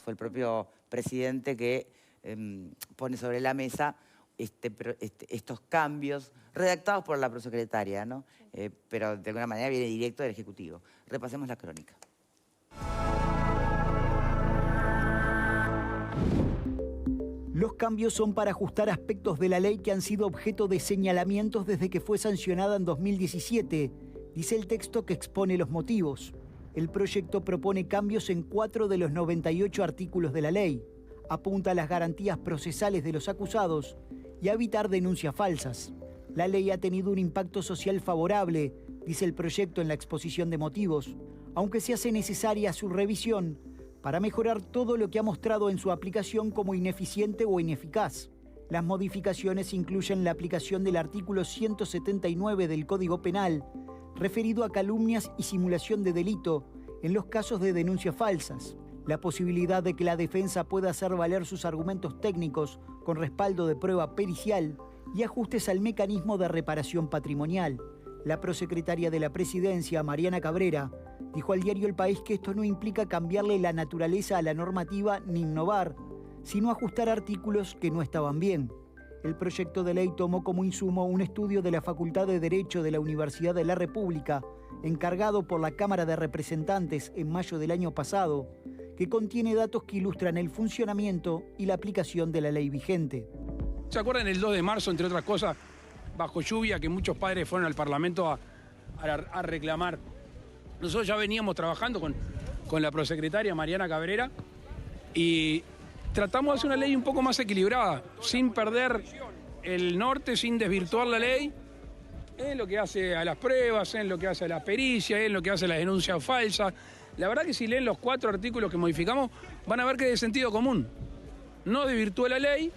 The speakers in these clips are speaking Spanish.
Fue el propio presidente que pone sobre la mesa estos cambios redactados por la prosecretaria, ¿no? Pero de alguna manera viene directo del Ejecutivo. Repasemos la crónica. Los cambios son para ajustar aspectos de la ley que han sido objeto de señalamientos desde que fue sancionada en 2017, dice el texto que expone los motivos. El proyecto propone cambios en 4 de los 98 artículos de la ley. Apunta a las garantías procesales de los acusados y a evitar denuncias falsas. La ley ha tenido un impacto social favorable, dice el proyecto en la exposición de motivos, aunque se hace necesaria su revisión para mejorar todo lo que ha mostrado en su aplicación como ineficiente o ineficaz. Las modificaciones incluyen la aplicación del artículo 179 del Código Penal, referido a calumnias y simulación de delito en los casos de denuncias falsas, la posibilidad de que la defensa pueda hacer valer sus argumentos técnicos con respaldo de prueba pericial y ajustes al mecanismo de reparación patrimonial. La prosecretaria de la Presidencia, Mariana Cabrera, dijo al diario El País que esto no implica cambiarle la naturaleza a la normativa ni innovar, sino ajustar artículos que no estaban bien. El proyecto de ley tomó como insumo un estudio de la Facultad de Derecho de la Universidad de la República, encargado por la Cámara de Representantes en mayo del año pasado, que contiene datos que ilustran el funcionamiento y la aplicación de la ley vigente. ¿Se acuerdan el 2 de marzo, entre otras cosas, bajo lluvia, que muchos padres fueron al Parlamento a reclamar? Nosotros ya veníamos trabajando con la prosecretaria Mariana Cabrera y tratamos de hacer una ley un poco más equilibrada, sin perder el norte, sin desvirtuar la ley, en lo que hace a las pruebas, en lo que hace a la pericia, en lo que hace a las denuncias falsas. La verdad que si leen los 4 artículos que modificamos, van a ver que es de sentido común. No desvirtúa la ley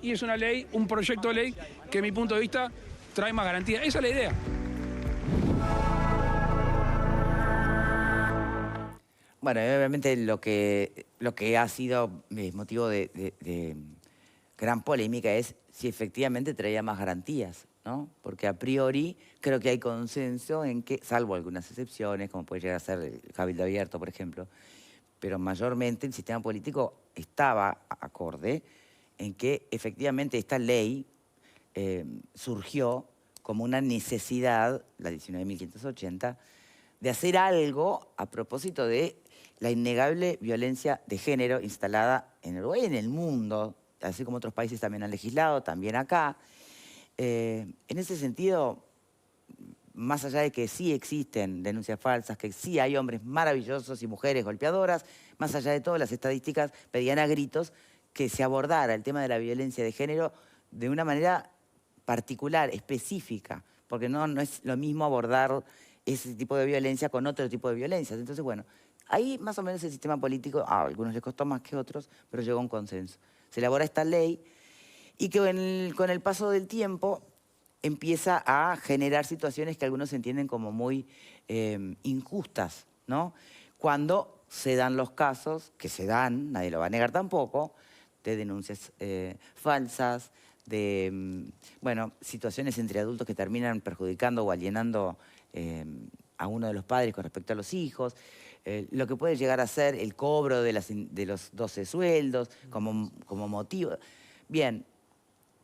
y es una ley, un proyecto de ley que, a mi punto de vista, trae más garantías. Esa es la idea. Bueno, obviamente lo que ha sido motivo de gran polémica es si efectivamente traía más garantías, ¿no? Porque a priori creo que hay consenso en que, salvo algunas excepciones, como puede llegar a ser el Cabildo Abierto, por ejemplo, pero mayormente el sistema político estaba acorde en que efectivamente esta ley surgió como una necesidad, la 19.580, de hacer algo a propósito de la innegable violencia de género instalada en Uruguay y en el mundo, así como otros países también han legislado, también acá. En ese sentido, más allá de que sí existen denuncias falsas, que sí hay hombres maravillosos y mujeres golpeadoras, más allá de todo, las estadísticas pedían a gritos que se abordara el tema de la violencia de género de una manera particular, específica, porque no es lo mismo abordar ese tipo de violencia con otro tipo de violencias. Entonces, bueno, ahí más o menos el sistema político, a algunos les costó más que otros, pero llegó a un consenso. Se elabora esta ley y que con el paso del tiempo empieza a generar situaciones que algunos entienden como muy injustas, ¿no? Cuando se dan los casos, que se dan, nadie lo va a negar tampoco, de denuncias falsas, de, bueno, situaciones entre adultos que terminan perjudicando o alienando a uno de los padres con respecto a los hijos, lo que puede llegar a ser el cobro de los 12 sueldos como motivo. Bien,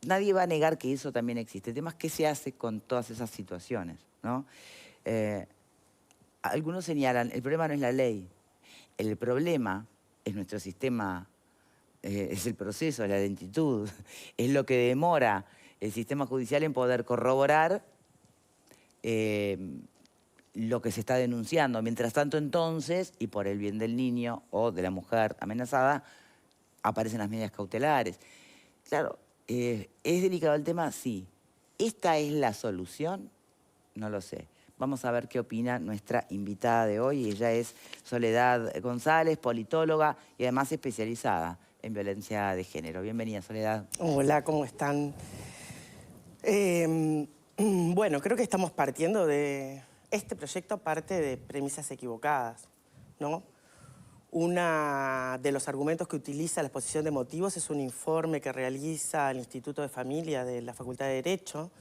nadie va a negar que eso también existe. El tema es qué se hace con todas esas situaciones, ¿no? Algunos señalan, el problema no es la ley, el problema es nuestro sistema, es el proceso, la lentitud, es lo que demora el sistema judicial en poder corroborar lo que se está denunciando. Mientras tanto, entonces, y por el bien del niño o de la mujer amenazada, aparecen las medidas cautelares. Claro, ¿es delicado el tema? Sí. ¿Esta es la solución? No lo sé. Vamos a ver qué opina nuestra invitada de hoy. Ella es Soledad González, politóloga y además especializada en violencia de género. Bienvenida, Soledad. Hola, ¿cómo están? Bueno, creo que estamos partiendo de... Este proyecto parte de premisas equivocadas, ¿no? Uno de los argumentos que utiliza la exposición de motivos es un informe que realiza el Instituto de Familia de la Facultad de Derecho.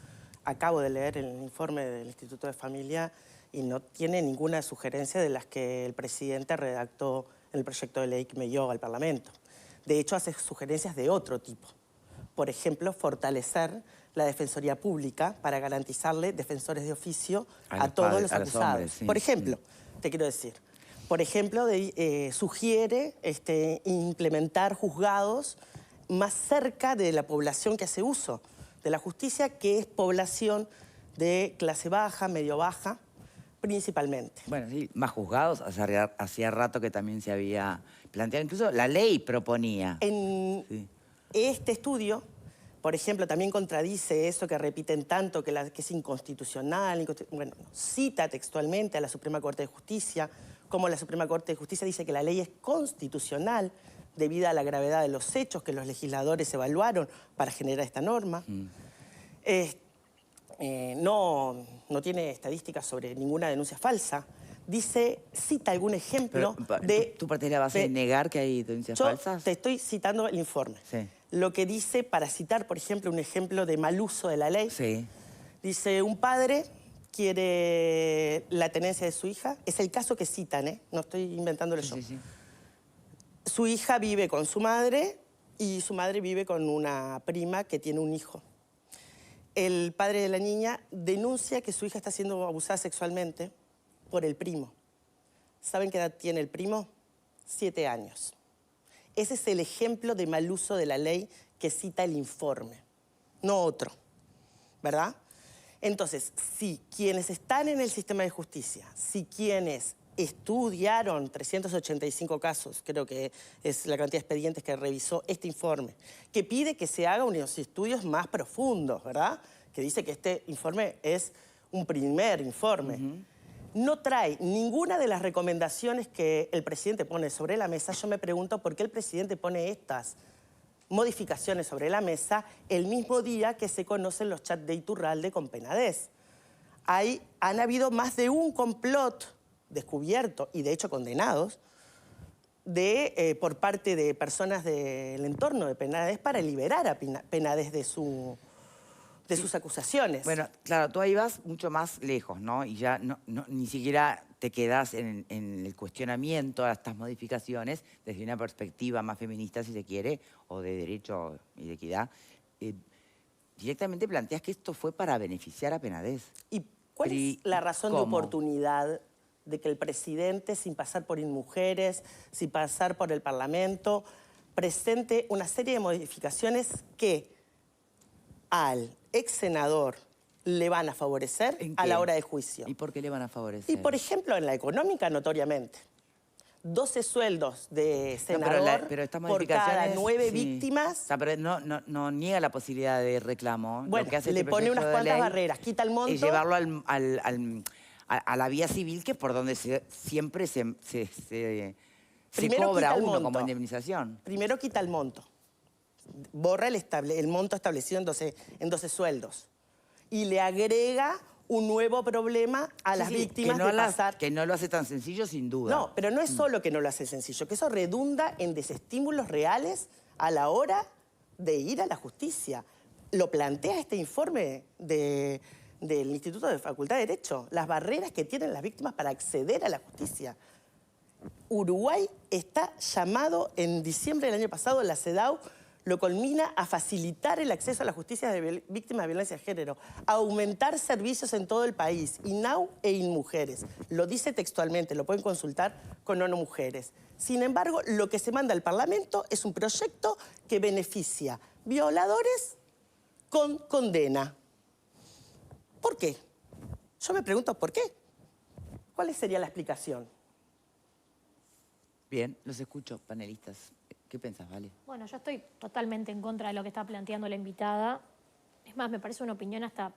Acabo de leer el informe del Instituto de Familia y no tiene ninguna sugerencia de las que el presidente redactó en el proyecto de ley que me dio al Parlamento. De hecho, hace sugerencias de otro tipo. Por ejemplo, fortalecer la Defensoría Pública para garantizarle defensores de oficio a todos los acusados. hombres, sí. Por ejemplo, te quiero decir, por ejemplo, sugiere implementar juzgados más cerca de la población que hace uso de la justicia, que es población de clase baja, medio baja, principalmente. Bueno, sí, más juzgados, hacía rato que también se había planteado, incluso la ley proponía. En este estudio, por ejemplo, también contradice eso que repiten tanto, que es inconstitucional. Bueno, cita textualmente a la Suprema Corte de Justicia, como la Suprema Corte de Justicia dice que la ley es constitucional debido a la gravedad de los hechos que los legisladores evaluaron para generar esta norma. No tiene estadísticas sobre ninguna denuncia falsa. Cita algún ejemplo de... ¿Tú partirías la base de negar que hay denuncias falsas? Te estoy citando el informe. Sí. Lo que dice, para citar, por ejemplo, un ejemplo de mal uso de la ley. Sí. Dice, un padre quiere la tenencia de su hija. Es el caso que citan, ¿eh? No estoy inventándolo yo. Sí. Su hija vive con su madre y su madre vive con una prima que tiene un hijo. El padre de la niña denuncia que su hija está siendo abusada sexualmente por el primo. ¿Saben qué edad tiene el primo? 7 años. Ese es el ejemplo de mal uso de la ley que cita el informe, no otro, ¿verdad? Entonces, si quienes están en el sistema de justicia, si quienes estudiaron 385 casos, creo que es la cantidad de expedientes que revisó este informe, que pide que se hagan unos estudios más profundos, ¿verdad? Que dice que este informe es un primer informe. No trae ninguna de las recomendaciones que el presidente pone sobre la mesa. Yo me pregunto por qué el presidente pone estas modificaciones sobre la mesa el mismo día que se conocen los chats de Iturralde con Penades. Han habido más de un complot descubierto y de hecho condenados por parte de personas del entorno de Penades para liberar a Penades de sus acusaciones. Bueno, claro, tú ahí vas mucho más lejos, ¿no? Y ya ni siquiera te quedás en el cuestionamiento a estas modificaciones desde una perspectiva más feminista, si se quiere, o de derecho y de equidad. Directamente planteas que esto fue para beneficiar a Penades. ¿Y cuál es la razón de oportunidad de que el presidente, sin pasar por InMujeres, sin pasar por el Parlamento, presente una serie de modificaciones que al ex senador le van a favorecer a la hora del juicio? ¿Y por qué le van a favorecer? Y, por ejemplo, en la económica, notoriamente. 12 sueldos de senador pero por cada 9 víctimas. O sea, pero no niega la posibilidad de reclamo. Bueno, lo que hace le pone unas cuantas barreras, quita el monto. Y llevarlo a la vía civil, que es por donde siempre se cobra uno como indemnización. Primero quita el monto. Borra el monto establecido en 12 sueldos. Y le agrega un nuevo problema a las víctimas de pasar... Que no lo hace tan sencillo, sin duda. No, pero no es solo que no lo hace sencillo, que eso redunda en desestímulos reales a la hora de ir a la justicia. Lo plantea este informe del Instituto de Facultad de Derecho, las barreras que tienen las víctimas para acceder a la justicia. Uruguay está llamado, en diciembre del año pasado, la CEDAW lo culmina a facilitar el acceso a la justicia de víctimas de violencia de género, a aumentar servicios en todo el país, INAU e InMujeres. Lo dice textualmente, lo pueden consultar con ONU Mujeres. Sin embargo, lo que se manda al Parlamento es un proyecto que beneficia violadores con condena. ¿Por qué? Yo me pregunto, ¿por qué? ¿Cuál sería la explicación? Bien, los escucho, panelistas. ¿Qué pensás, Vale? Bueno, yo estoy totalmente en contra de lo que está planteando la invitada. Es más, me parece una opinión hasta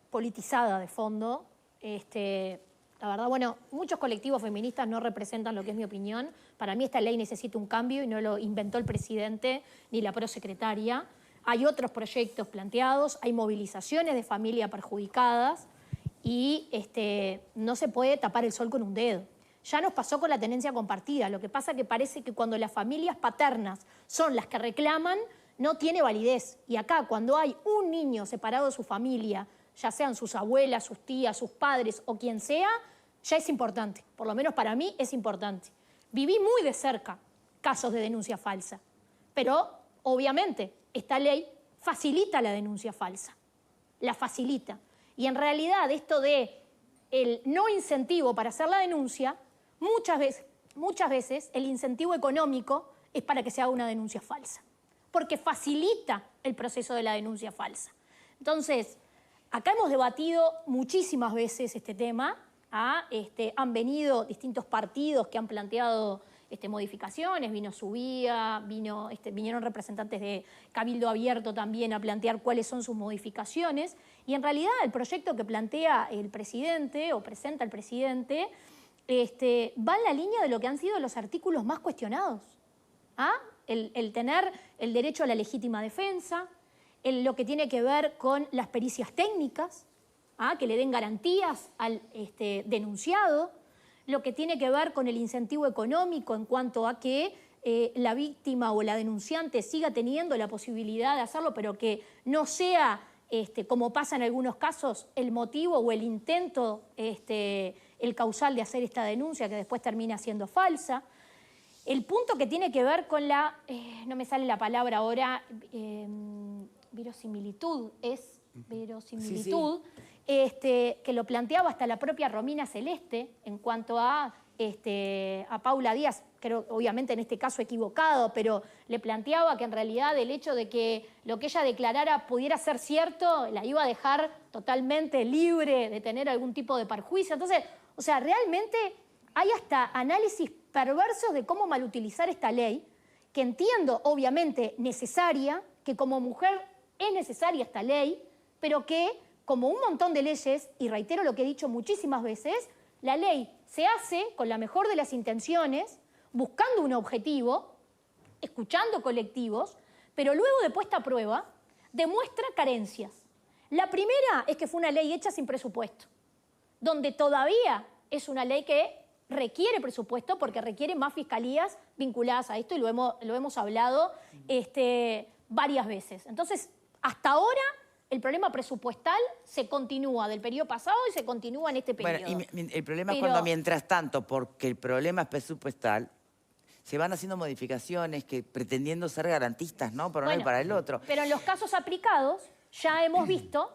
politizada de fondo. La verdad, bueno, muchos colectivos feministas no representan lo que es mi opinión. Para mí esta ley necesita un cambio y no lo inventó el presidente ni la prosecretaria. Hay otros proyectos planteados, hay movilizaciones de familias perjudicadas y no se puede tapar el sol con un dedo. Ya nos pasó con la tenencia compartida. Lo que pasa es que parece que cuando las familias paternas son las que reclaman, no tiene validez. Y acá, cuando hay un niño separado de su familia, ya sean sus abuelas, sus tías, sus padres o quien sea, ya es importante. Por lo menos para mí es importante. viví muy de cerca casos de denuncia falsa, pero obviamente esta ley facilita la denuncia falsa, la facilita. Y en realidad esto de el no incentivo para hacer la denuncia, muchas veces el incentivo económico es para que se haga una denuncia falsa, porque facilita el proceso de la denuncia falsa. Entonces, acá hemos debatido muchísimas veces este tema, han venido distintos partidos que han planteado modificaciones, vino Subía, vinieron representantes de Cabildo Abierto también a plantear cuáles son sus modificaciones, y en realidad el proyecto que plantea el presidente o presenta el presidente va en la línea de lo que han sido los artículos más cuestionados. El tener el derecho a la legítima defensa, lo que tiene que ver con las pericias técnicas, que le den garantías al denunciado, lo que tiene que ver con el incentivo económico en cuanto a que la víctima o la denunciante siga teniendo la posibilidad de hacerlo, pero que no sea, como pasa en algunos casos, el motivo o el intento, el causal de hacer esta denuncia que después termina siendo falsa. El punto que tiene que ver con la, no me sale la palabra ahora, verosimilitud, verosimilitud, Sí, sí. Que lo planteaba hasta la propia Romina Celeste en cuanto a Paula Díaz, creo obviamente en este caso equivocado, pero le planteaba que en realidad el hecho de que lo que ella declarara pudiera ser cierto la iba a dejar totalmente libre de tener algún tipo de perjuicio. Entonces, o sea, realmente hay hasta análisis perversos de cómo malutilizar esta ley, que entiendo obviamente necesaria, que como mujer es necesaria esta ley, pero que como un montón de leyes, y reitero lo que he dicho muchísimas veces, la ley se hace con la mejor de las intenciones, buscando un objetivo, escuchando colectivos, pero luego de puesta a prueba, demuestra carencias. La primera es que fue una ley hecha sin presupuesto, donde todavía es una ley que requiere presupuesto porque requiere más fiscalías vinculadas a esto y lo hemos hablado varias veces. Entonces, hasta ahora el problema presupuestal se continúa del periodo pasado y se continúa en este periodo. Bueno, y el problema es cuando mientras tanto, porque el problema es presupuestal, se van haciendo modificaciones que pretendiendo ser garantistas, ¿no? Para uno y para el otro. Pero en los casos aplicados ya hemos visto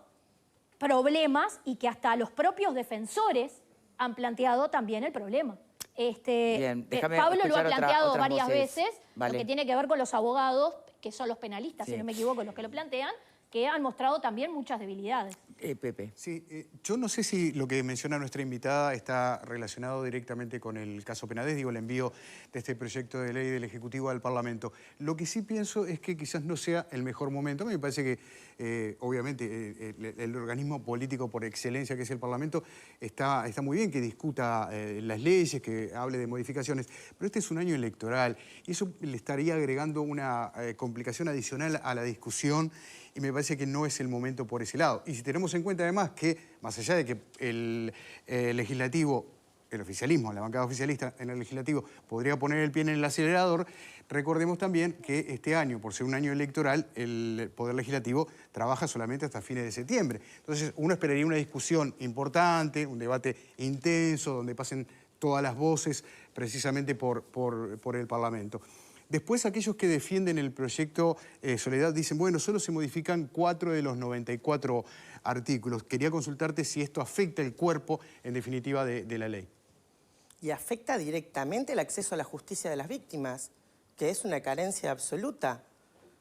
problemas y que hasta los propios defensores han planteado también el problema. Bien, Pablo lo ha planteado otras varias voces. veces, Vale. Lo que tiene que ver con los abogados, que son los penalistas, Sí. si no me equivoco, los que lo plantean, que han mostrado también muchas debilidades. Pepe. Sí, yo no sé si lo que menciona nuestra invitada está relacionado directamente con el caso Penades, digo, el envío de este proyecto de ley del Ejecutivo al Parlamento. Lo que sí pienso es que quizás no sea el mejor momento. A mí me parece que, obviamente, el organismo político por excelencia que es el Parlamento está muy bien que discuta las leyes, que hable de modificaciones, pero este es un año electoral y eso le estaría agregando una complicación adicional a la discusión y me parece que no es el momento por ese lado. Y si tenemos en cuenta además que, más allá de que el legislativo, el oficialismo, la bancada oficialista en el legislativo podría poner el pie en el acelerador, recordemos también que este año, por ser un año electoral, el Poder Legislativo trabaja solamente hasta fines de septiembre. Entonces uno esperaría una discusión importante, un debate intenso, donde pasen todas las voces precisamente por el Parlamento. Después, aquellos que defienden el proyecto Soledad dicen, bueno, solo se modifican 4 de los 94 artículos. Quería consultarte si esto afecta el cuerpo, en definitiva, de la ley. Y afecta directamente el acceso a la justicia de las víctimas, que es una carencia absoluta.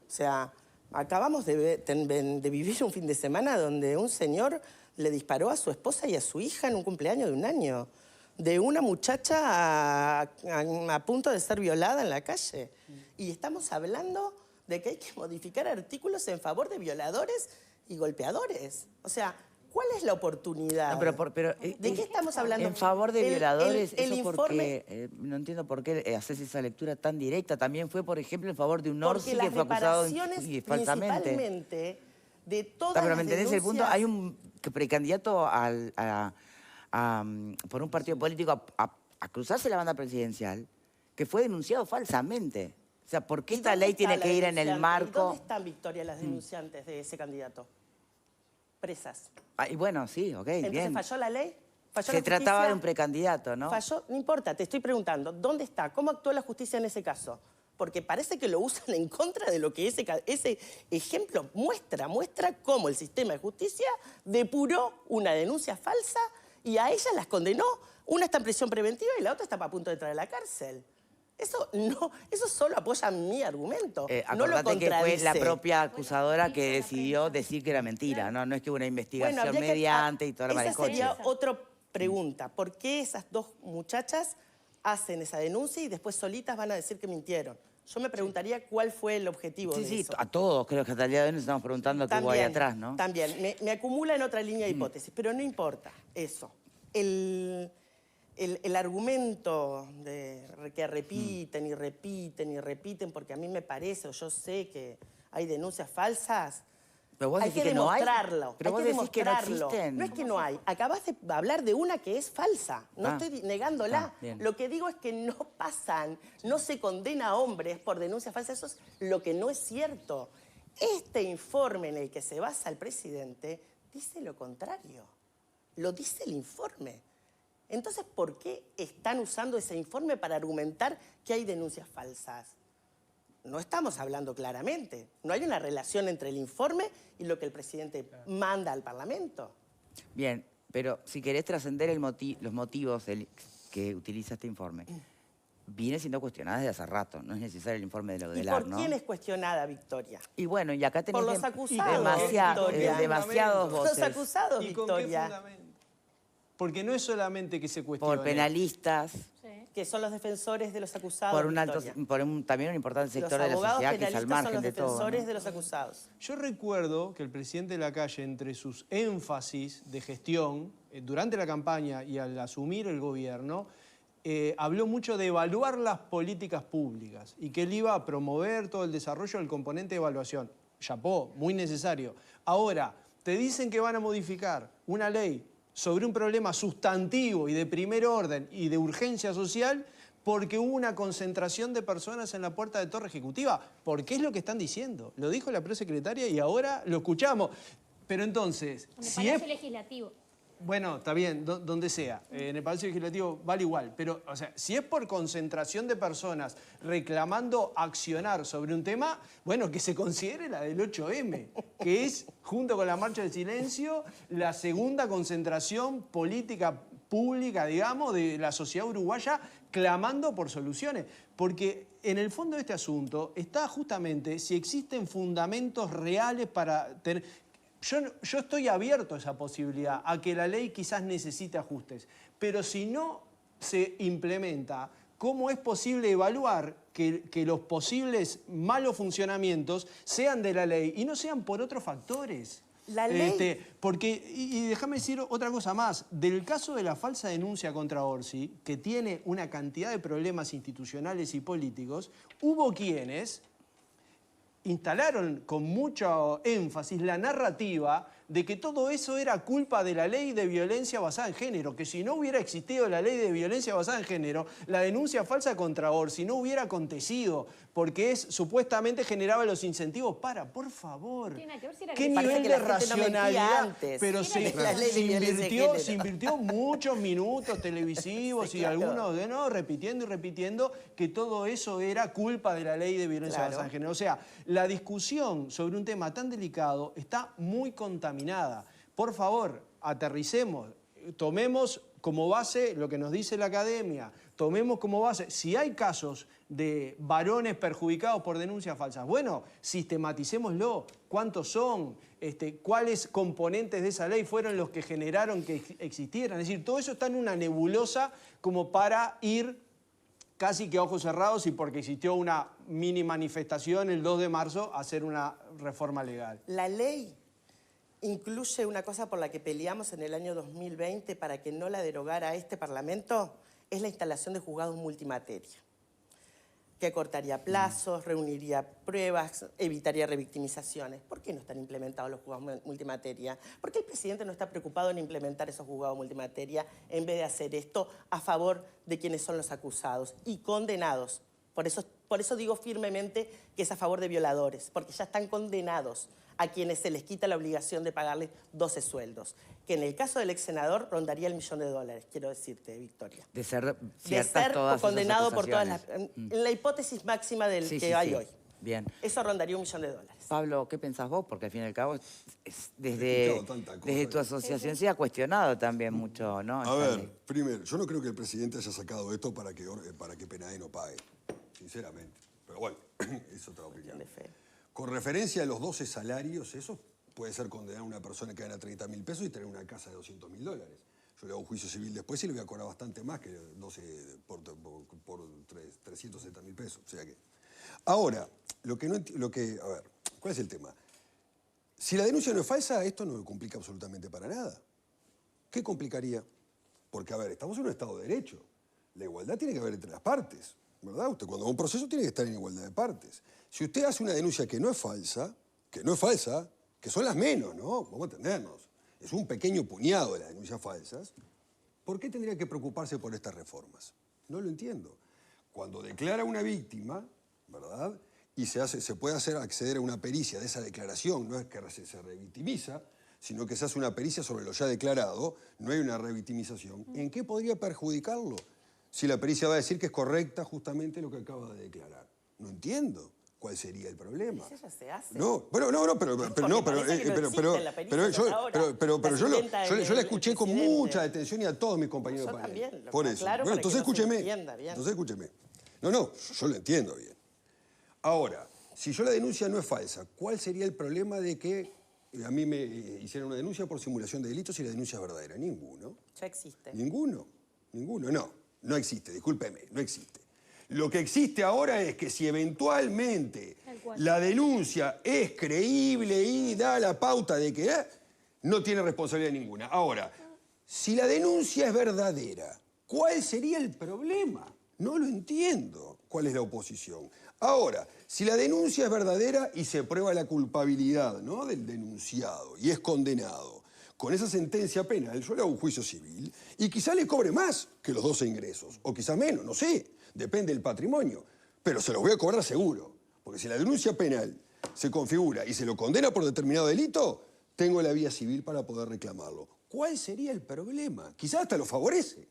O sea, acabamos de vivir un fin de semana donde un señor le disparó a su esposa y a su hija en un cumpleaños de 1 año. De una muchacha a punto de ser violada en la calle. Y estamos hablando de que hay que modificar artículos en favor de violadores y golpeadores. O sea, ¿cuál es la oportunidad? No, pero, ¿De qué estamos hablando? En favor de violadores, el eso informe... porque, no entiendo por qué haces esa lectura tan directa. También fue, por ejemplo, en favor de un Porque Orsi las que fue acusado reparaciones, falsamente. principalmente, de todas Pero las ¿me entendés el punto? denuncias- Hay un precandidato por un partido político a cruzarse la banda presidencial que fue denunciado falsamente. O sea, ¿por qué ¿Y esta dónde ley está tiene la que ir en el denunciante? ¿Y marco? dónde están, Victoria, las denunciantes de ese candidato? Presas. Y bueno, sí, ok, Entonces, bien. ¿falló la ley? Falló Se la trataba justicia, de un precandidato, ¿no? Falló, no importa, te estoy preguntando, ¿dónde está? ¿Cómo actuó la justicia en ese caso? Porque parece que lo usan en contra de lo que ese ejemplo muestra. Muestra cómo el sistema de justicia depuró una denuncia falsa y a ellas las condenó. Una está en prisión preventiva y la otra está a punto de entrar a la cárcel. Eso solo apoya mi argumento. No lo Acordate que fue contradice. la propia acusadora que decidió decir que era mentira, ¿no? No es que hubo una investigación habría que- mediante y toda la Esa maricocha. sería otra pregunta. ¿Por qué esas dos muchachas hacen esa denuncia y después solitas van a decir que mintieron? Yo me preguntaría cuál fue el objetivo Sí, de sí, eso. a todos creo que hasta el día de hoy nos estamos preguntando qué hubo ahí atrás, ¿no? También, me acumula en otra línea de hipótesis, pero no importa eso. El argumento que repiten y repiten y repiten, porque a mí me parece, o yo sé que hay denuncias falsas, Pero vos hay decís que que no hay. demostrarlo. Pero hay vos que decís que no demostrarlo. existen. No es que no hay. Acabas de hablar de una que es falsa. No estoy negándola. Bien. Lo que digo es que no pasan, no se condena a hombres por denuncias falsas. Eso es lo que no es cierto. Este informe en el que se basa el presidente dice lo contrario. Lo dice el informe. Entonces, ¿por qué están usando ese informe para argumentar que hay denuncias falsas? No estamos hablando claramente. No hay una relación entre el informe y lo que el presidente manda al Parlamento. Bien, pero si querés trascender los motivos que utiliza este informe, viene siendo cuestionada desde hace rato. No es necesario el informe de ¿Y Lodelar, por ¿no? quién es cuestionada, Victoria? Y bueno, y acá tenés Por los acusados, Victoria. demasiados Los voces. acusados, ¿Y con qué Victoria, fundamento? Porque no es solamente que se cuestione. Por penalistas, que son los defensores de los acusados, por un alto, Victoria. también un importante Los sector de la abogados sociedad que es al penalistas son margen los de todo. defensores ¿no? de los acusados. Yo recuerdo que el presidente Lacalle, entre sus énfasis de gestión, durante la campaña y al asumir el gobierno, habló mucho de evaluar las políticas públicas y que él iba a promover todo el desarrollo del componente de evaluación. Chapó, muy necesario. Ahora, te dicen que van a modificar una ley sobre un problema sustantivo y de primer orden y de urgencia social porque hubo una concentración de personas en la puerta de Torre Ejecutiva. Porque es lo que están diciendo. Lo dijo la prosecretaria y ahora lo escuchamos. Pero entonces, En el si es... Palacio Legislativo. Bueno, está bien, donde sea. En el Palacio Legislativo vale igual. Pero, o sea, si es por concentración de personas reclamando accionar sobre un tema, bueno, que se considere la del 8M, que es, junto con la Marcha del Silencio, la segunda concentración política pública, digamos, de la sociedad uruguaya clamando por soluciones. Porque en el fondo de este asunto está justamente si existen fundamentos reales para tener... Yo estoy abierto a esa posibilidad, a que la ley quizás necesite ajustes, pero si no se implementa, ¿cómo es posible evaluar que los posibles malos funcionamientos sean de la ley y no sean por otros factores? La ley... Porque, y déjame decir otra cosa más, del caso de la falsa denuncia contra Orsi, que tiene una cantidad de problemas institucionales y políticos, hubo quienes instalaron con mucho énfasis la narrativa de que todo eso era culpa de la ley de violencia basada en género, que si no hubiera existido la ley de violencia basada en género, la denuncia falsa contra Orsi no hubiera acontecido, porque supuestamente generaba los incentivos para, por favor, Tiene nada que ver si era qué que- Parece nivel que de la gente no mentía racionalidad, antes. pero Era la ley de se violencia de género. invirtió muchos minutos televisivos Sí, y claro. algunos repitiendo y repitiendo que todo eso era culpa de la ley de violencia Claro. basada en género. O sea, la discusión sobre un tema tan delicado está muy contaminada. Por favor, aterricemos, tomemos como base lo que nos dice la academia, tomemos como base, si hay casos de varones perjudicados por denuncias falsas, bueno, sistematicémoslo, cuántos son, cuáles componentes de esa ley fueron los que generaron que existieran. Es decir, todo eso está en una nebulosa como para ir casi que a ojos cerrados y porque existió una mini manifestación el 2 de marzo a hacer una reforma legal. La ley incluye una cosa por la que peleamos en el año 2020 para que no la derogara este Parlamento, es la instalación de juzgados multimateria, que acortaría plazos, reuniría pruebas, evitaría revictimizaciones. ¿Por qué no están implementados los juzgados multimateria? ¿Por qué el presidente no está preocupado en implementar esos juzgados multimateria en vez de hacer esto a favor de quienes son los acusados y condenados? Por eso por eso digo firmemente que es a favor de violadores, porque ya están condenados a quienes se les quita la obligación de pagarles 12 sueldos. Que en el caso del ex senador rondaría el $1.000.000, quiero decirte, Victoria. De ser De ser todas condenado esas por todas acusaciones. las... En la hipótesis máxima del Sí, que sí, hay sí. hoy. Bien. Eso rondaría $1.000.000. Pablo, ¿qué pensás vos? Porque al fin y al cabo, He desde escuchado tanta cosa. tu asociación se ha cuestionado también mucho, ¿no? A Esta ver, ley. primero, yo no creo que el presidente haya sacado esto para que PNAD no pague, sinceramente. Pero bueno, es otra opinión. De fe. Con referencia a los 12 salarios, eso puede ser condenar a una persona que gana 30.000 pesos y tener una casa de $200.000. Yo le hago un juicio civil después y le voy a cobrar bastante más que 12 por 360.000 pesos. O sea que... Ahora, a ver, ¿cuál es el tema? Si la denuncia no es falsa, esto no complica absolutamente para nada. ¿Qué complicaría? Porque, a ver, estamos en un Estado de Derecho. La igualdad tiene que haber entre las partes, ¿verdad? Usted cuando va a un proceso tiene que estar en igualdad de partes. Si usted hace una denuncia que no es falsa, que son las menos, ¿no? Vamos a entendernos. Es un pequeño puñado de las denuncias falsas. ¿Por qué tendría que preocuparse por estas reformas? No lo entiendo. Cuando declara una víctima, ¿verdad? Y se puede acceder a una pericia de esa declaración, no es que se revictimiza, sino que se hace una pericia sobre lo ya declarado, no hay una revictimización. ¿En qué podría perjudicarlo? Si la pericia va a decir que es correcta justamente lo que acaba de declarar. No entiendo cuál sería el problema. Eso ya se hace. No, bueno, no, pero yo la escuché con mucha atención y a todos mis compañeros de panel. También, lo Por está eso. claro Bueno, para que entonces no se escúcheme. entienda bien. Entonces escúcheme. No, yo lo entiendo bien. Ahora, si yo la denuncia no es falsa, ¿cuál sería el problema de que a mí me hicieran una denuncia por simulación de delitos si la denuncia es verdadera? Ninguno. Ya existe. Ninguno. No existe, discúlpeme, no existe. Lo que existe ahora es que si eventualmente la denuncia es creíble y da la pauta de que no tiene responsabilidad ninguna. Ahora, si la denuncia es verdadera, ¿cuál sería el problema? No lo entiendo. ¿Cuál es la oposición? Ahora, si la denuncia es verdadera y se prueba la culpabilidad, ¿no?, del denunciado y es condenado, con esa sentencia penal yo le hago un juicio civil y quizá le cobre más que los 12 ingresos, o quizá menos, no sé, depende del patrimonio, pero se los voy a cobrar seguro, porque si la denuncia penal se configura y se lo condena por determinado delito, tengo la vía civil para poder reclamarlo. ¿Cuál sería el problema? Quizá hasta lo favorece.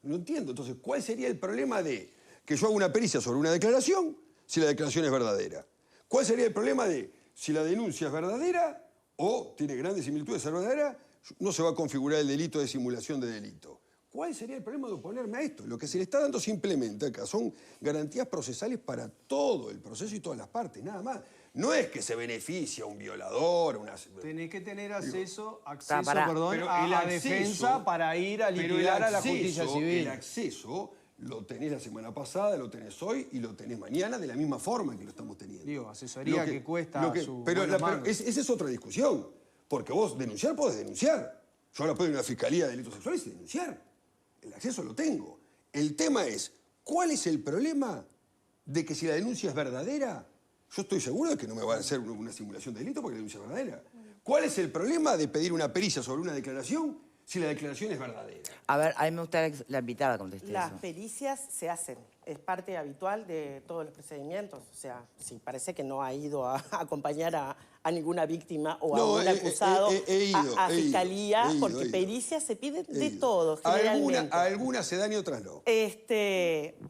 No entiendo. Entonces, ¿cuál sería el problema de que yo haga una pericia sobre una declaración si la declaración es verdadera? ¿Cuál sería el problema de si la denuncia es verdadera o tiene grandes similitudes de ser verdadera, no se va a configurar el delito de simulación de delito? ¿Cuál sería el problema de oponerme a esto? Lo que se le está dando simplemente acá son garantías procesales para todo el proceso y todas las partes, nada más. No es que se beneficia a un violador, una... Tenés que tener acceso pero a el la acceso- defensa para ir a pero el litigar a la justicia acceso- civil. El acceso lo tenés la semana pasada, lo tenés hoy y lo tenés mañana de la misma forma que lo estamos teniendo. Digo, asesoría que cuesta su Pero buenos mangos. esa es otra discusión. Porque vos denunciar podés denunciar. Yo ahora puedo ir a una fiscalía de delitos sexuales y denunciar. El acceso lo tengo. El tema es, ¿cuál es el problema de que si la denuncia es verdadera, yo estoy seguro de que no me va a hacer una simulación de delito porque la denuncia es verdadera? ¿Cuál es el problema de pedir una pericia sobre una declaración si la declaración es verdadera? A ver, a mí me gustaría que la invitada conteste Las eso. pericias se hacen, es parte habitual de todos los procedimientos. O sea, sí, parece que no ha ido a acompañar a ninguna víctima o No, a un acusado he ido, a he ido, fiscalía, he ido, porque he ido. pericias se piden de He ido. todos, generalmente. Algunas se dan y otras no.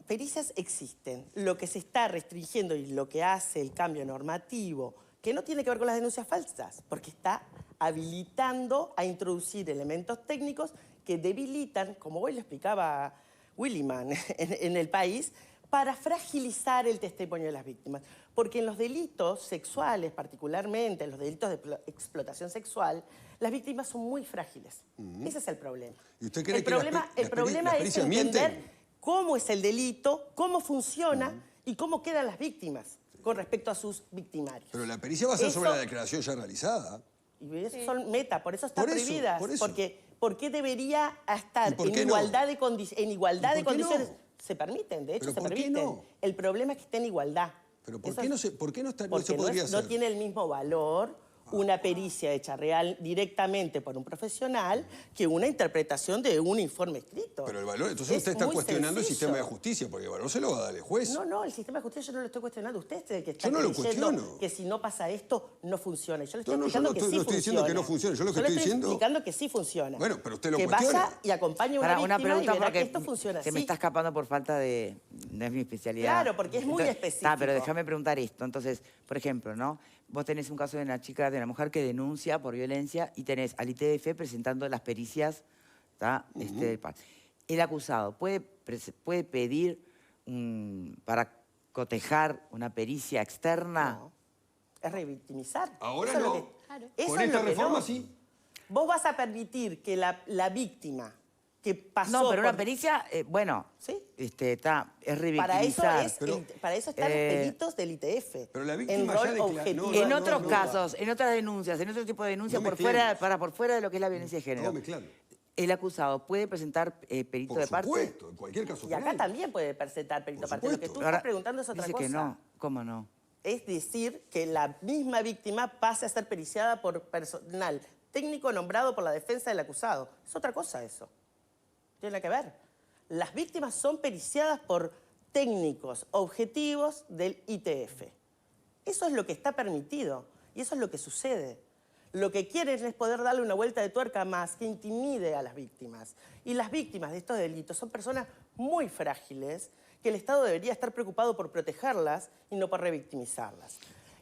Pericias existen. Lo que se está restringiendo y lo que hace el cambio normativo, que no tiene que ver con las denuncias falsas, porque está habilitando a introducir elementos técnicos que debilitan, como hoy lo explicaba Williman en el país, para fragilizar el testimonio de las víctimas. Porque en los delitos sexuales, particularmente en los delitos de explotación sexual, las víctimas son muy frágiles. Ese es el problema. ¿Y usted cree el que problema, las el problema es pericias entender mienten? cómo es el delito, cómo funciona y cómo quedan las víctimas con respecto a sus victimarios. Pero la pericia va a ser sobre Eso- la declaración ya realizada. Y eso son meta, por eso están Por eso, prohibidas. por eso. Porque ¿por qué debería estar ¿Y por en qué no? igualdad de, en igualdad ¿Y de por qué no? condiciones? Se permiten, de hecho ¿Pero se por qué permiten. no? El problema es que esté en igualdad. Pero ¿por Eso qué no es- se, por qué no, está, no porque se podría no hacer? tiene el mismo valor una pericia hecha real directamente por un profesional que una interpretación de un informe escrito. Pero el valor, entonces usted está cuestionando el sistema de justicia, porque el valor se lo va a dar el juez. No, el sistema de justicia yo no lo estoy cuestionando. Usted es el que está Yo no lo diciendo cuestiono. que si no pasa esto, no funciona. Yo le estoy No, explicando yo que no sí estoy diciendo que no funcione. Yo lo que estoy diciendo... explicando que sí funciona. Bueno, pero usted lo que cuestiona. vaya y acompañe a una víctima pregunta y verá porque que esto funciona se así. me está escapando por falta de... No es mi especialidad. Claro, porque es muy específico. Pero déjame preguntar esto. Entonces, por ejemplo, ¿no? Vos tenés un caso de una chica, de una mujer que denuncia por violencia y tenés al ITF presentando las pericias, ¿tá? El acusado puede pedir para cotejar una pericia externa. No, es revictimizar. Ahora Eso es no. lo que- eso Con es esta lo que reforma no. sí. Vos vas a permitir que la víctima que pasó No, pero una por- pericia, bueno, ¿Sí? es Para revictimizar. para eso están los peritos del ITF. Pero la víctima en ya rol declaró- objetivo. En otros casos, en otras denuncias, en otro tipo de denuncias, No por mezclemos. fuera de lo que es la violencia de género. No mezclando. El acusado puede presentar perito Por de parte. supuesto, en cualquier caso Y acá penal. también puede presentar perito Por parte. Lo que tú supuesto. estás preguntando es otra dice cosa. que no. ¿Cómo no? Es decir, que la misma víctima pase a ser periciada por personal técnico nombrado por la defensa del acusado. Es otra cosa eso. Tiene nada que ver. Las víctimas son periciadas por técnicos objetivos del ITF. Eso es lo que está permitido y eso es lo que sucede. Lo que quieren es poder darle una vuelta de tuerca más que intimide a las víctimas. Y las víctimas de estos delitos son personas muy frágiles que el Estado debería estar preocupado por protegerlas y no por revictimizarlas.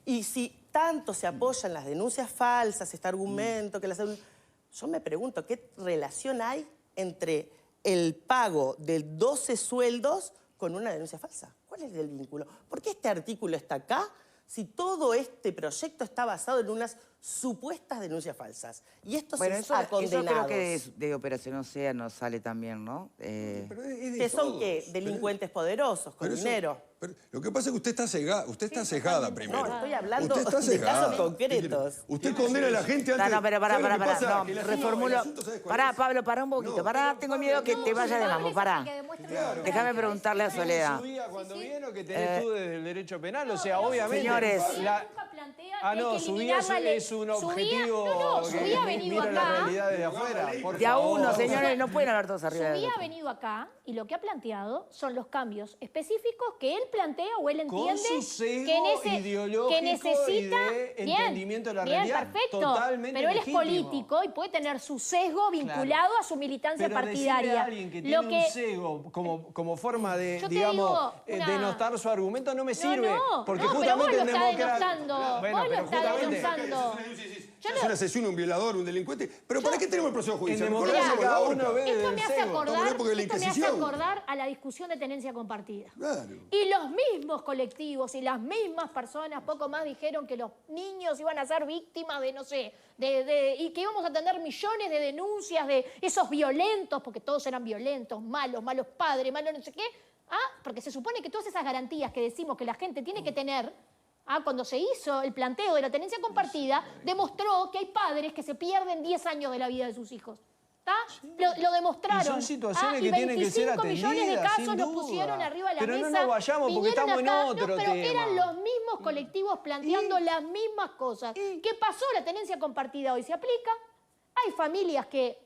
Y si tanto se apoyan las denuncias falsas, este argumento, yo me pregunto, ¿qué relación hay entre el pago de 12 sueldos con una denuncia falsa? ¿Cuál es el vínculo? ¿Por qué este artículo está acá si todo este proyecto está basado en unas supuestas denuncias falsas? Y esto Bueno, se eso a creo condenados. que de Operación Océano sale también, ¿no? Pero es de Que son todos. ¿qué? Delincuentes poderosos, con Pero eso- dinero. pero lo que pasa es que usted está cegada. Usted está cejada primero. No, estoy hablando Usted está de cegada. casos concretos. Usted condena a la gente antes... No, pero ¿sabe lo que pará, pasa? no, Que el reformulo. asunto, ¿sabes cuál Pará, es? Pablo, pará un poquito, pará, tengo miedo que te vaya de mambo, pará. Déjame preguntarle a Soledad. Su vida cuando viene o que tenés tú desde el derecho penal, o sea, obviamente... Señores. Su vida es un objetivo su que vida ha venido mira la acá. realidad de afuera. Por De a favor. uno, señores, no pueden hablar todos arriba de Subí ha otro. venido acá y lo que ha planteado son los cambios específicos que él plantea o él entiende Con su sesgo que ideológico necesita. y de entendimiento de la realidad. Perfecto. Totalmente pero él legítimo. es político y puede tener su sesgo vinculado a su militancia Pero decirle partidaria. a alguien que tiene un sesgo como forma de, Yo te digamos, digo, una- denostar su argumento no me sirve. Porque no, pero vos justamente lo en estás democracia... denostando. Bueno, vos lo pero estás justamente... denostando. Es un asesino, un violador, un delincuente. ¿Pero para qué tenemos el proceso En judicial? democracia Mejor lo cada hacemos en la uno ve horca. Esto desde me el hace sesgo. acordar, Estamos en la época de la esto me hace Inquisición. acordar a la discusión de tenencia compartida. Claro. Y los mismos colectivos y las mismas personas poco más dijeron que los niños iban a ser víctimas de, no sé, y que íbamos a tener millones de denuncias de esos violentos, porque todos eran violentos, malos padres, malos no sé qué. Porque se supone que todas esas garantías que decimos que la gente tiene que tener, cuando se hizo el planteo de la tenencia compartida, demostró que hay padres que se pierden 10 años de la vida de sus hijos. Lo demostraron. Y son situaciones y que tienen que ser 25 millones de atendidas, casos sin los duda. pusieron arriba de la Pero mesa. no nos vayamos porque vinieron estamos en acá, otro pero tema. eran los mismos colectivos planteando las mismas cosas. ¿Qué pasó? La tenencia compartida hoy se aplica. Hay familias que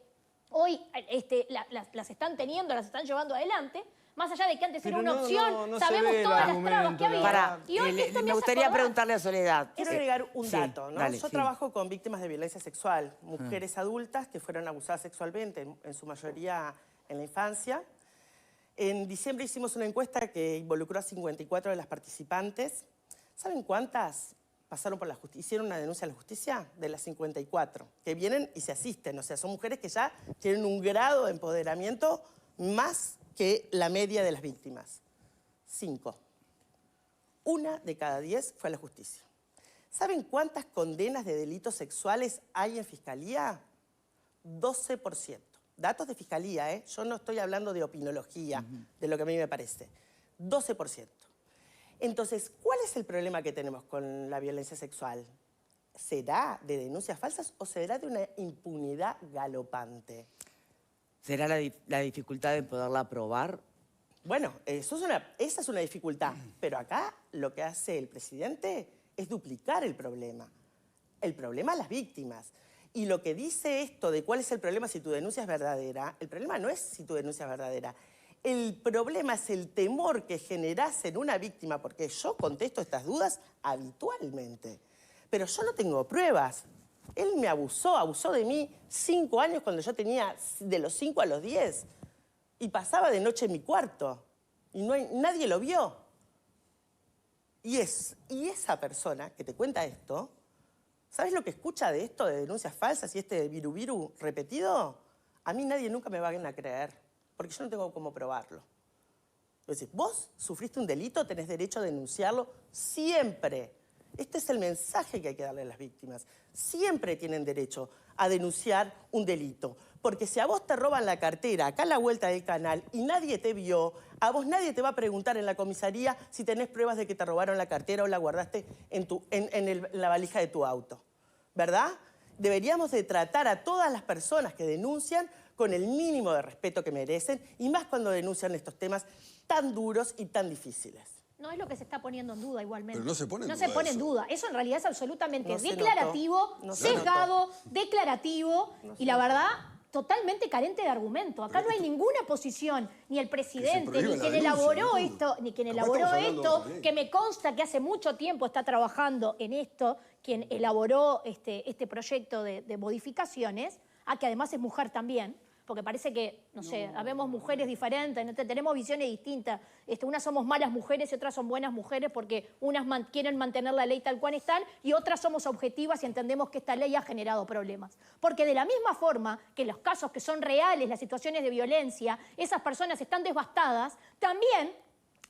hoy las están teniendo, las están llevando adelante. Más allá de que antes Pero era una no, opción, no se sabemos ve el todas las trabas que argumento, había. la Pará, Y hoy esto me hace gustaría acordar. preguntarle a Soledad. Quiero agregar un Sí, dato, ¿no? dale, Yo sí. trabajo con víctimas de violencia sexual, mujeres adultas que fueron abusadas sexualmente, en su mayoría en la infancia. En diciembre hicimos una encuesta que involucró a 54 de las participantes. ¿Saben cuántas pasaron por la justicia, hicieron una denuncia a la justicia? De las 54, que vienen y se asisten. O sea, son mujeres que ya tienen un grado de empoderamiento más que la media de las víctimas. 5. 1 de cada 10 fue a la justicia. ¿Saben cuántas condenas de delitos sexuales hay en Fiscalía? 12%. Datos de Fiscalía, ¿eh? Yo no estoy hablando de opinología, de lo que a mí me parece. 12%. Entonces, ¿cuál es el problema que tenemos con la violencia sexual? ¿Será de denuncias falsas o será de una impunidad galopante? ¿Será la dificultad de poderla probar? Bueno, esa es una dificultad, pero acá lo que hace el presidente es duplicar el problema. El problema es las víctimas. Y lo que dice esto de cuál es el problema si tu denuncia es verdadera, el problema no es si tu denuncia es verdadera. El problema es el temor que generás en una víctima, porque yo contesto estas dudas habitualmente. Pero yo no tengo pruebas. Él me abusó de mí 5 años cuando yo tenía de los 5 a los 10. Y pasaba de noche en mi cuarto. Y nadie lo vio. Y esa persona que te cuenta esto, ¿sabes lo que escucha de esto, de denuncias falsas y este viru repetido? A mí nadie nunca me va a creer, porque yo no tengo cómo probarlo. Es decir, vos sufriste un delito, tenés derecho a denunciarlo siempre. Este es el mensaje que hay que darle a las víctimas. Siempre tienen derecho a denunciar un delito. Porque si a vos te roban la cartera acá a la vuelta del canal y nadie te vio, a vos nadie te va a preguntar en la comisaría si tenés pruebas de que te robaron la cartera o la guardaste en la valija de tu auto. ¿Verdad? Deberíamos de tratar a todas las personas que denuncian con el mínimo de respeto que merecen y más cuando denuncian estos temas tan duros y tan difíciles. No es lo que se está poniendo en duda igualmente. Pero no se pone en no duda se pone en eso. duda. Eso en realidad es absolutamente No se declarativo, notó. No se sesgado, declarativo y la verdad totalmente carente de argumento. Acá no hay ninguna posición, ni el presidente, prohíba ni la quien denuncia, elaboró ¿no? esto, ni quien Capaz elaboró estamos hablando de esto, otra ley. que me consta que hace mucho tiempo está trabajando en esto, quien elaboró este proyecto de modificaciones, que además es mujer también, porque parece que, no sé, habemos mujeres diferentes, ¿no? Tenemos visiones distintas. Unas somos malas mujeres y otras son buenas mujeres porque unas quieren mantener la ley tal cual están y otras somos objetivas y entendemos que esta ley ha generado problemas. Porque de la misma forma que los casos que son reales, las situaciones de violencia, esas personas están devastadas, también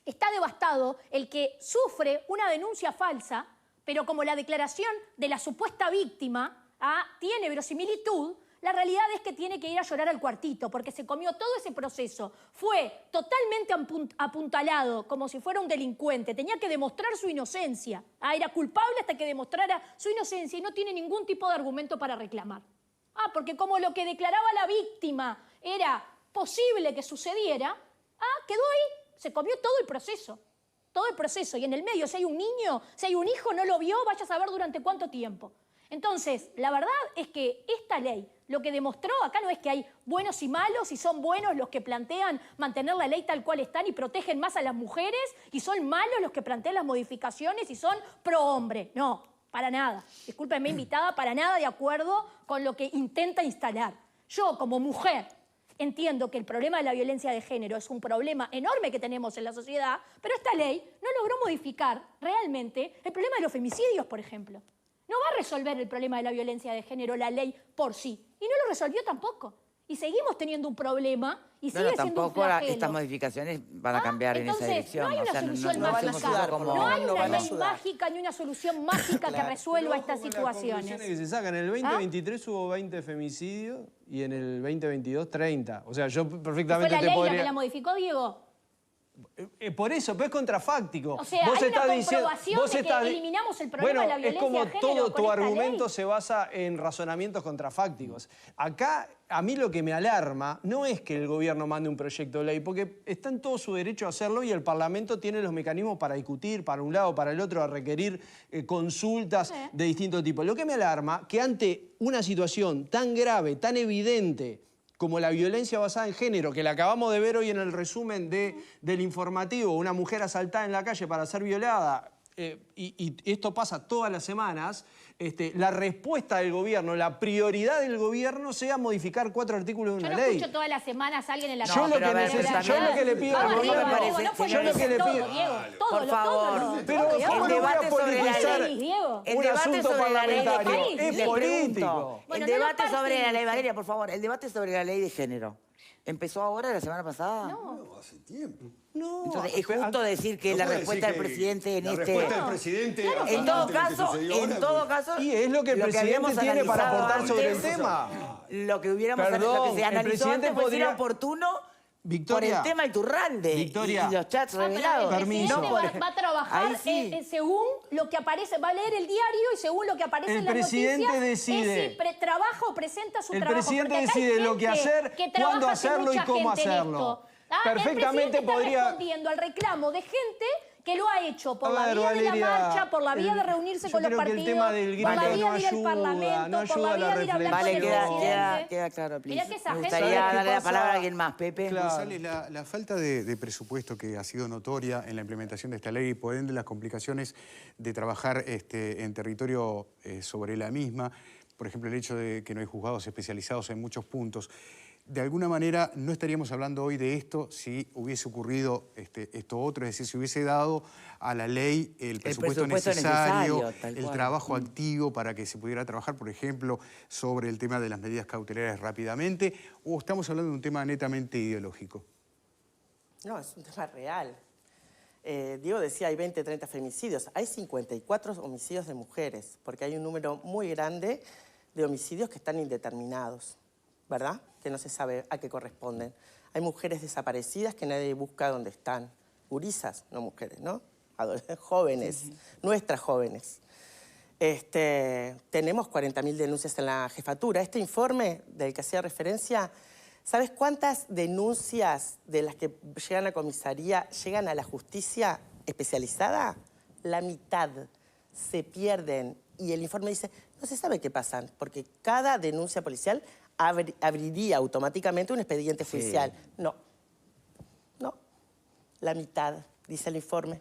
está devastado el que sufre una denuncia falsa, pero como la declaración de la supuesta víctima tiene verosimilitud, la realidad es que tiene que ir a llorar al cuartito porque se comió todo ese proceso. Fue totalmente apuntalado como si fuera un delincuente. Tenía que demostrar su inocencia. Era culpable hasta que demostrara su inocencia y no tiene ningún tipo de argumento para reclamar. Porque como lo que declaraba la víctima era posible que sucediera, quedó ahí. Se comió todo el proceso. Todo el proceso. Y en el medio, si hay un niño, si hay un hijo, no lo vio, vaya a saber durante cuánto tiempo. Entonces, la verdad es que esta ley lo que demostró acá no es que hay buenos y malos y son buenos los que plantean mantener la ley tal cual están y protegen más a las mujeres y son malos los que plantean las modificaciones y son pro hombre. No, para nada. Discúlpenme, invitada, para nada de acuerdo con lo que intenta instalar. Yo, como mujer, entiendo que el problema de la violencia de género es un problema enorme que tenemos en la sociedad, pero esta ley no logró modificar realmente el problema de los femicidios, por ejemplo. No va a resolver el problema de la violencia de género la ley por sí. Y no lo resolvió tampoco. Y seguimos teniendo un problema y sigue siendo un tampoco flagelo. estas modificaciones van a cambiar en esa Entonces, dirección. no hay una solución no mágica. hacemos eso como- No hay No una van a ley ayudar. mágica ni una solución mágica que resuelva estas Las situaciones. conclusiones que se sacan. En el 2023 hubo 20 femicidios y en el 2022 30. O sea, yo ¿Fue perfectamente la te ley podría... la que la modificó, Diego? Por eso, pero es contrafáctico. O sea, hay una comprobación de que eliminamos el problema de la violencia es como de género todo con tu esta argumento ley. se basa en razonamientos contrafácticos. Acá, a mí lo que me alarma no es que el gobierno mande un proyecto de ley, porque está en todo su derecho a hacerlo y el Parlamento tiene los mecanismos para discutir, para un lado, para el otro, a requerir consultas de distinto tipo. Lo que me alarma, que ante una situación tan grave, tan evidente, como la violencia basada en género, que la acabamos de ver hoy en el resumen del informativo, una mujer asaltada en la calle para ser violada, y esto pasa todas las semanas, la respuesta del gobierno, la prioridad del gobierno sea modificar 4 artículos de Yo una no ley. escucho todas las semanas a alguien en la Yo calle. lo que pero a ver, necesito, pero yo lo que le pido al Vamos, Diego, gobierno, Diego, no yo lo que le todo, pido, Diego, todo, Por favor. pero todo, Diego. ¿cómo no voy a debate sobre la politizar ley, Diego. El un debate asunto sobre la ley de parlamentario? género. Es Le político. pregunto, Bueno, el no debate nos sobre la ley, partimos. Valeria, por favor, el debate sobre la ley de género. ¿Empezó ahora, la semana pasada? No, hace tiempo. No, Entonces, es justo decir que No la puede respuesta del decir que presidente en la este... respuesta del presidente En todo bastante lo que caso, sucedió en ahora, todo pues. caso... Y es lo que el presidente habíamos tiene para analizado aportar sobre el antes, tema. Lo que hubiéramos Perdón, lo que se el analizó presidente antes fue si era podría- oportuno Victoria, por el tema Iturralde Victoria. y los chats Pero revelados. el presidente Permiso. va a trabajar Ahí sí. según lo que aparece, va a leer el diario y según lo que aparece El en las presidente noticias, decide. es si trabaja o presenta su El trabajo. presidente Porque acá hay decide lo que gente hacer, que trabaja cuándo hace hacerlo y mucha cómo gente en hacerlo. esto. Perfectamente el presidente podría- está respondiendo al reclamo de gente que lo ha hecho por A la ver, vía de la Valeria, marcha, por la vía de reunirse con los yo creo que el partidos, tema del por la grito vía no de ir al ayuda, Parlamento, no por la ayuda a vía la de ir a hablar con Vale, el reflexión. presidente. queda claro, please. Mirá que esa Me gente- gustaría ¿Sabes qué darle la pasa? palabra a alguien más, Pepe. Claro. González, la falta de presupuesto que ha sido notoria en la implementación de esta ley y por ende las complicaciones de trabajar en territorio sobre la misma, por ejemplo el hecho de que no hay juzgados especializados en muchos puntos, de alguna manera no estaríamos hablando hoy de esto si hubiese ocurrido esto otro, es decir, si hubiese dado a la ley el presupuesto necesario, tal el cual. trabajo activo para que se pudiera trabajar, por ejemplo, sobre el tema de las medidas cautelares rápidamente, o estamos hablando de un tema netamente ideológico. No, es un tema real. Diego decía, hay 20, 30 femicidios. Hay 54 homicidios de mujeres, porque hay un número muy grande de homicidios que están indeterminados, ¿verdad? Que no se sabe a qué corresponden. Hay mujeres desaparecidas que nadie busca dónde están. Gurisas, no mujeres, ¿no? Jóvenes, sí. Nuestras jóvenes. Tenemos 40.000 denuncias en la jefatura. Este informe del que hacía referencia, ¿sabes cuántas denuncias de las que llegan a comisaría llegan a la justicia especializada? La mitad se pierden. Y el informe dice, no se sabe qué pasan, porque cada denuncia policial abriría automáticamente un expediente judicial. Sí. No. La mitad, dice el informe.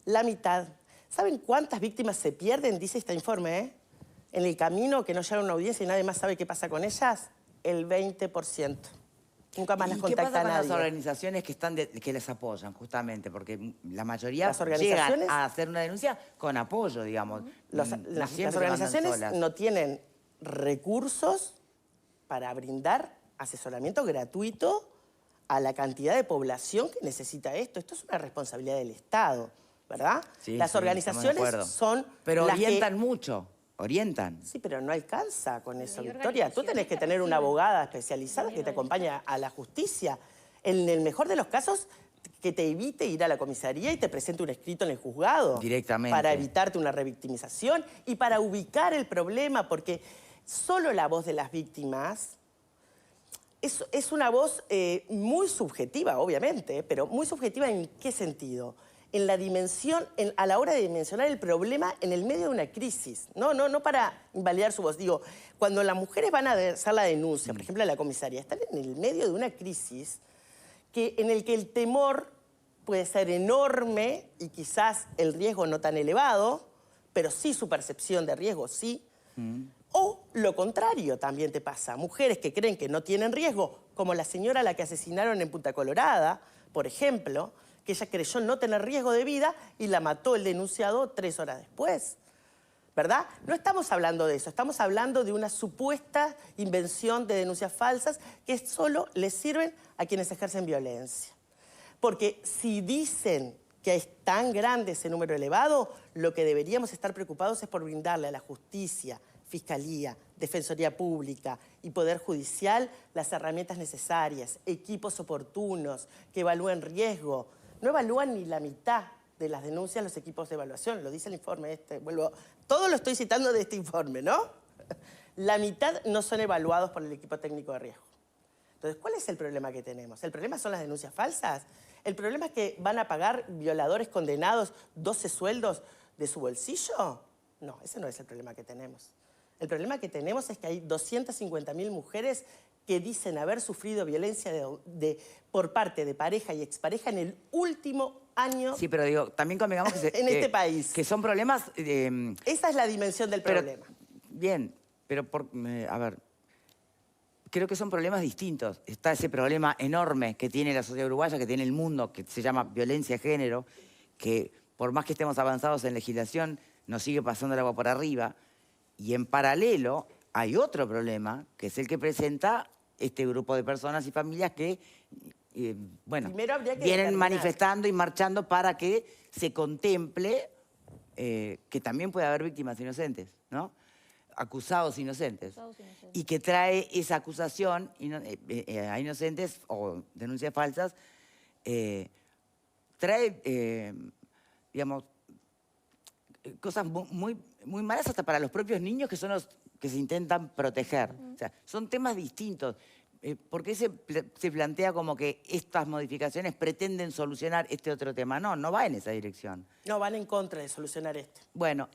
La mitad. ¿Saben cuántas víctimas se pierden, dice este informe, en el camino que no llegan a una audiencia y nadie más sabe qué pasa con ellas? El 20%. Nunca más las contacta nadie. ¿Qué pasa con las organizaciones que les apoyan, justamente? Porque la mayoría las organizaciones llegan a hacer una denuncia con apoyo, digamos. Las organizaciones no tienen recursos para brindar asesoramiento gratuito a la cantidad de población que necesita esto. Esto es una responsabilidad del Estado, ¿verdad? Sí, las organizaciones son... Pero orientan mucho. Orientan. Sí, pero no alcanza con eso, Victoria. Tú tenés que tener una abogada especializada que te acompañe a la justicia. En el mejor de los casos, que te evite ir a la comisaría y te presente un escrito en el juzgado. Directamente. Para evitarte una revictimización y para ubicar el problema, porque solo la voz de las víctimas es una voz muy subjetiva, obviamente, pero muy subjetiva ¿en qué sentido? En la dimensión, a la hora de dimensionar el problema en el medio de una crisis. No para invalidar su voz. Digo, cuando las mujeres van a hacer la denuncia, por ejemplo, a la comisaría, están en el medio de una crisis en el que el temor puede ser enorme y quizás el riesgo no tan elevado, pero sí su percepción de riesgo, sí. O lo contrario también te pasa. Mujeres que creen que no tienen riesgo, como la señora a la que asesinaron en Punta Colorada, por ejemplo, que ella creyó no tener riesgo de vida y la mató el denunciado 3 horas después, ¿verdad? No estamos hablando de eso, estamos hablando de una supuesta invención de denuncias falsas que solo les sirven a quienes ejercen violencia. Porque si dicen que es tan grande ese número elevado, lo que deberíamos estar preocupados es por brindarle a la justicia, Fiscalía, Defensoría Pública y Poder Judicial las herramientas necesarias, equipos oportunos que evalúen riesgo. No evalúan ni la mitad de las denuncias los equipos de evaluación, lo dice el informe todo lo estoy citando de este informe, ¿no? La mitad no son evaluados por el equipo técnico de riesgo. Entonces, ¿cuál es el problema que tenemos? ¿El problema son las denuncias falsas? ¿El problema es que van a pagar violadores condenados 12 sueldos de su bolsillo? No, ese no es el problema que tenemos. El problema que tenemos es que hay 250.000 mujeres que dicen haber sufrido violencia por parte de pareja y expareja en el último año. Sí, pero digo, también convengamos que en este país. Que son problemas... Esa es la dimensión del problema. Bien, pero a ver, creo que son problemas distintos. Está ese problema enorme que tiene la sociedad uruguaya, que tiene el mundo, que se llama violencia de género, que por más que estemos avanzados en legislación, nos sigue pasando el agua por arriba. Y en paralelo hay otro problema, que es el que presenta este grupo de personas y familias que, vienen manifestando y marchando para que se contemple que también puede haber víctimas inocentes, ¿no? Acusados inocentes. Y que trae esa acusación a inocentes o denuncias falsas, trae, digamos, cosas muy malas hasta para los propios niños que son los que se intentan proteger. O sea, son temas distintos. ¿Por qué se plantea como que estas modificaciones pretenden solucionar este otro tema? No, no va en esa dirección. No, van en contra de solucionar este. Bueno,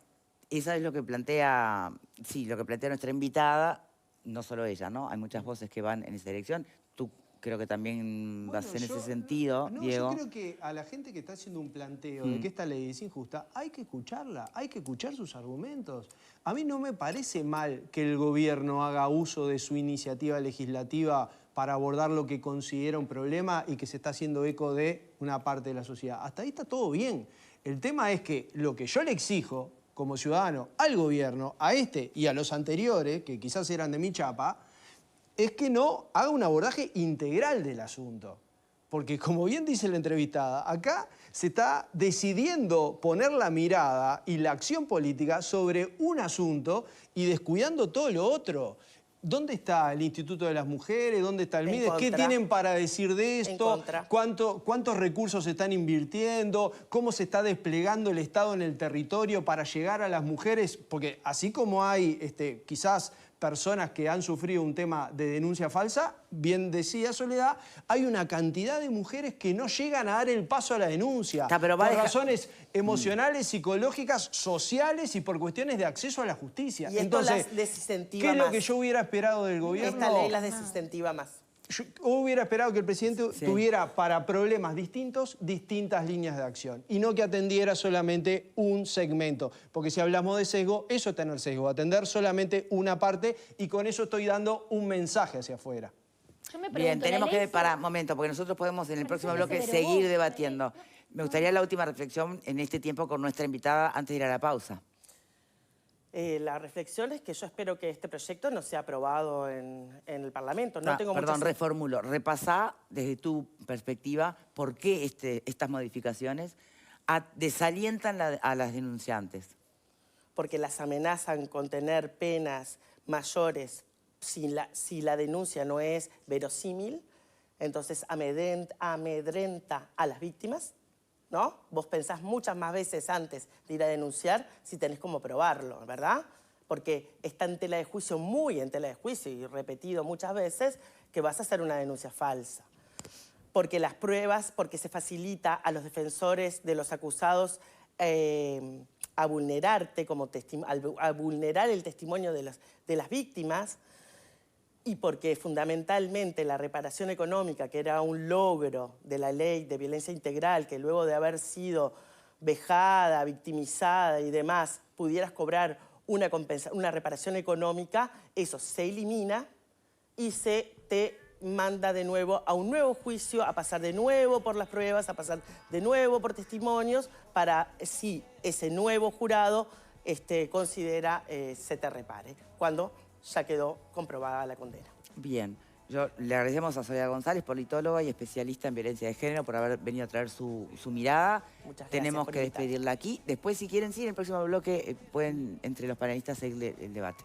eso es lo que plantea, sí, lo que plantea nuestra invitada, no solo ella, ¿no? Hay muchas voces que van en esa dirección. Tú creo que también vas en ese sentido, no, Diego. yo creo que a la gente que está haciendo un planteo de que esta ley es injusta, hay que escucharla, hay que escuchar sus argumentos. A mí no me parece mal que el gobierno haga uso de su iniciativa legislativa para abordar lo que considera un problema y que se está haciendo eco de una parte de la sociedad. Hasta ahí está todo bien. El tema es que lo que yo le exijo como ciudadano al gobierno, a este y a los anteriores, que quizás eran de mi chapa, es que no haga un abordaje integral del asunto. Porque como bien dice la entrevistada, acá se está decidiendo poner la mirada y la acción política sobre un asunto y descuidando todo lo otro. ¿Dónde está el Instituto de las Mujeres? ¿Dónde está el MIDES? ¿Qué tienen para decir de esto? ¿Cuántos recursos se están invirtiendo? ¿Cómo se está desplegando el Estado en el territorio para llegar a las mujeres? Porque así como hay quizás personas que han sufrido un tema de denuncia falsa, bien decía Soledad, hay una cantidad de mujeres que no llegan a dar el paso a la denuncia por razones emocionales, psicológicas, sociales y por cuestiones de acceso a la justicia. Y esto las desincentiva ¿qué es lo más? que yo hubiera esperado del gobierno? Esta ley las desincentiva más. Yo hubiera esperado que el presidente tuviera para problemas distintos, distintas líneas de acción y no que atendiera solamente un segmento. Porque si hablamos de sesgo, eso es tener sesgo, atender solamente una parte y con eso estoy dando un mensaje hacia afuera. Yo me pregunto, Bien, tenemos que... Para un momento, porque nosotros podemos en el próximo bloque seguir debatiendo. Me gustaría la última reflexión en este tiempo con nuestra invitada antes de ir a la pausa. La reflexión es que yo espero que este proyecto no sea aprobado en el Parlamento. Perdón, reformulo. Repasá desde tu perspectiva por qué estas modificaciones desalientan a las denunciantes. Porque las amenazan con tener penas mayores si la denuncia no es verosímil, entonces amedrenta a las víctimas, ¿no? Vos pensás muchas más veces antes de ir a denunciar si tenés cómo probarlo, ¿verdad? Porque está en tela de juicio, muy en tela de juicio y repetido muchas veces, que vas a hacer una denuncia falsa. Porque las pruebas, porque se facilita a los defensores de los acusados a vulnerarte, a vulnerar el testimonio de las víctimas, y porque fundamentalmente la reparación económica, que era un logro de la ley de violencia integral, que luego de haber sido vejada, victimizada y demás, pudieras cobrar una reparación económica, eso se elimina y se te manda de nuevo a un nuevo juicio, a pasar de nuevo por las pruebas, a pasar de nuevo por testimonios, para si ese nuevo jurado considera se te repare, cuando ya quedó comprobada la condena. Bien, yo le agradecemos a Soledad González, politóloga y especialista en violencia de género, por haber venido a traer su mirada. Muchas gracias. Tenemos por que invitarme. despedirla aquí. Después, si quieren, sí, en el próximo bloque pueden entre los panelistas seguir el debate.